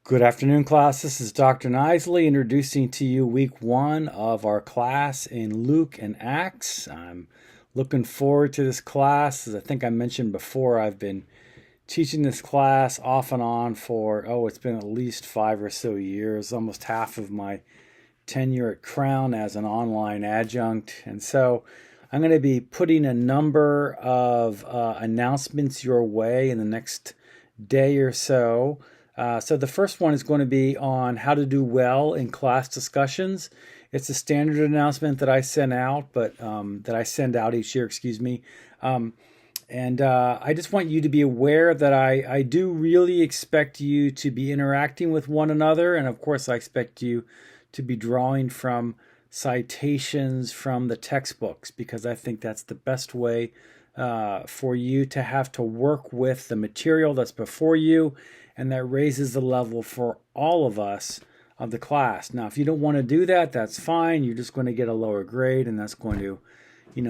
Good afternoon, class. This is Dr. Nisley introducing to you week one of our class in Luke and Acts. I'm looking forward to this class. As I think I mentioned before, I've been teaching this class off and on for, it's been at least 5 or so years, almost half of my tenure at Crown as an online adjunct. And so I'm going to be putting a number of announcements your way in the next day or so. So the first one is going to be on how to do well in class discussions. It's a standard announcement that I send out, that I send out each year, excuse me. And I just want you to be aware that I do really expect you to be interacting with one another. And of course, I expect you to be drawing from citations from the textbooks, because I think that's the best way for you to have to work with the material that's before you, and that raises the level for all of us of the class. Now, if you don't want to do that, that's fine. You're just going to get a lower grade, and that's going to,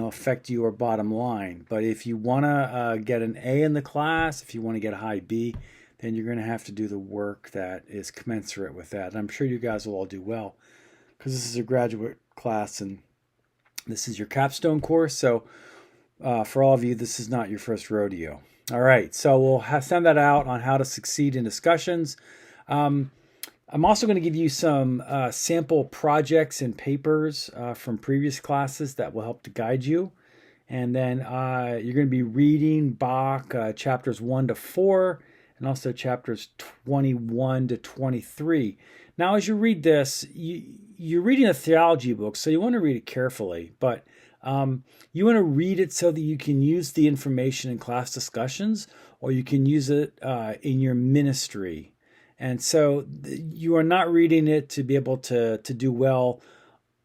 affect your bottom line. But if you want to get an A in the class, if you want to get a high B, then you're going to have to do the work that is commensurate with that. And I'm sure you guys will all do well, because this is a graduate class and this is your capstone course. So for all of you, this is not your first rodeo. All right, so we'll send that out on how to succeed in discussions. I'm also going to give you some sample projects and papers from previous classes that will help to guide you. And then you're going to be reading Bach chapters 1 to 4 and also chapters 21 to 23. Now, as you read this, you're reading a theology book, so you want to read it carefully, but you want to read it so that you can use the information in class discussions, or you can use it in your ministry. And so you are not reading it to be able to do well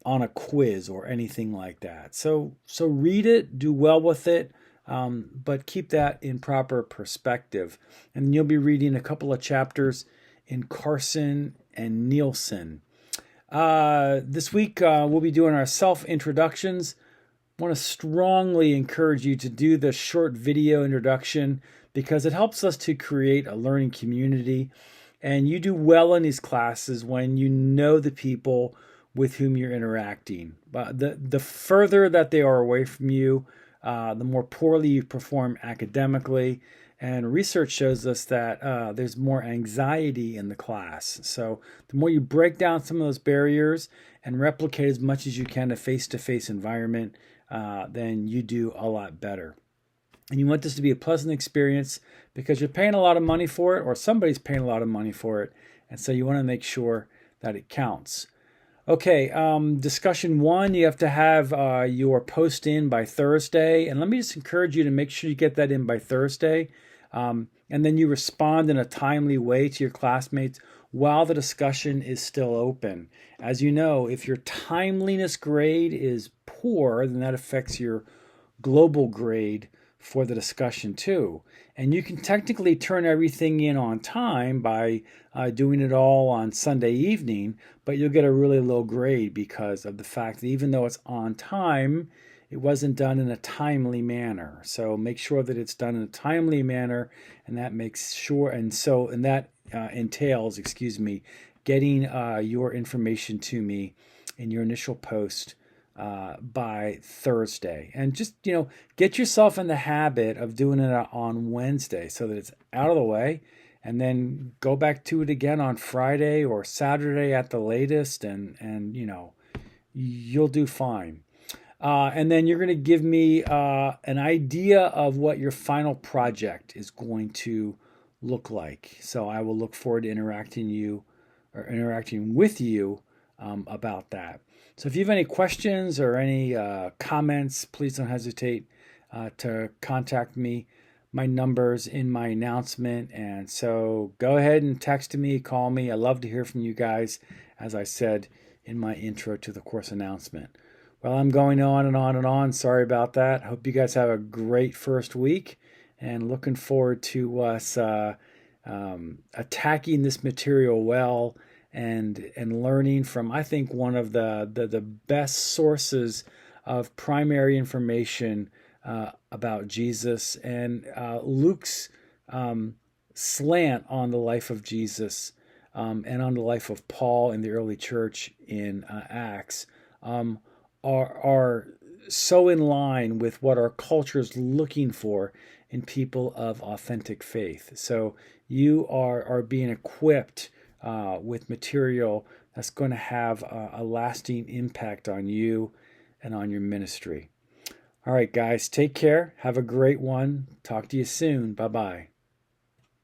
on a quiz or anything like that. So read it, do well with it, but keep that in proper perspective. And you'll be reading a couple of chapters in Carson and Nielsen. This week we'll be doing our self-introductions. I want to strongly encourage you to do the short video introduction, because it helps us to create a learning community. And you do well in these classes when you know the people with whom you're interacting. But the further that they are away from you, the more poorly you perform academically. And research shows us that there's more anxiety in the class. So the more you break down some of those barriers and replicate as much as you can a face-to-face environment, then you do a lot better. And you want this to be a pleasant experience, because you're paying a lot of money for it, or somebody's paying a lot of money for it. And so you want to make sure that it counts. Okay, discussion one, you have to have your post in by Thursday. And let me just encourage you to make sure you get that in by Thursday. And then you respond in a timely way to your classmates while the discussion is still open. As you know, if your timeliness grade is poor, then that affects your global grade for the discussion too. And you can technically turn everything in on time by doing it all on Sunday evening, but you'll get a really low grade because of the fact that even though it's on time, it wasn't done in a timely manner. So make sure that it's done in a timely manner, and that makes sure, and that entails, getting your information to me in your initial post by Thursday. And just, get yourself in the habit of doing it on Wednesday so that it's out of the way, and then go back to it again on Friday or Saturday at the latest, and you'll do fine. And then you're going to give me an idea of what your final project is going to look like. So I will look forward to interacting with you about that. So if you have any questions or any comments, please don't hesitate to contact me. My number's in my announcement. And so go ahead and text me, call me. I love to hear from you guys, as I said in my intro to the course announcement. Well, I'm going on and on and on. Sorry about that. Hope you guys have a great first week, and looking forward to us attacking this material well and learning from, I think, one of the best sources of primary information about Jesus, and Luke's slant on the life of Jesus and on the life of Paul in the early church in Acts are so in line with what our culture is looking for in people of authentic faith. So you are being equipped with material that's going to have a lasting impact on you and on your ministry. All right, guys, take care. Have a great one. Talk to you soon. Bye-bye.